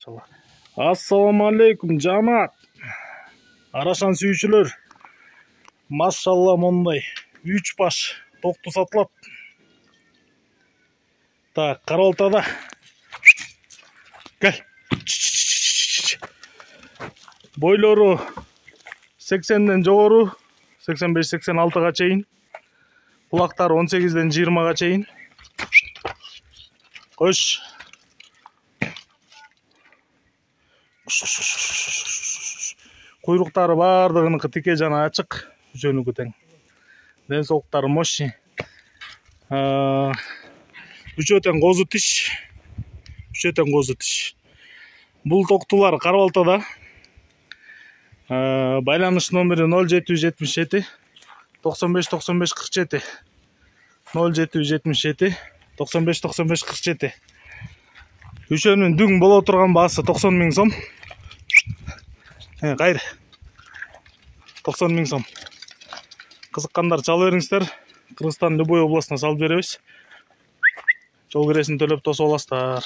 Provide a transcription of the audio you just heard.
Assalamu alaikum жамаат. Арашан сүйүүчүлөр. Машалла мондай 3 баш токту сатылат. Так, Карабалтада. Гел. Бойлору 80ден жогору, 85-86га чейин. Кулактары 18ден 20га чейин. Кош. Куйруктары бардыгыныкы тике жана ачык, жөнүкү тең. Ден соолуктары мощный. Үчөө козу тиш. Бул токтулар Карабалтада. Байланыш номери 0777 95 95 47. 0777 95 95 47. Үчөөнүн дүң боло турган баасы 90 000 сом. Кайыр. 90 000 сом. Кызыккандар чала бериңиздер. Кыргызстан любой областына салып беребиз. Жол киресин төлөп тосуп аласыздар.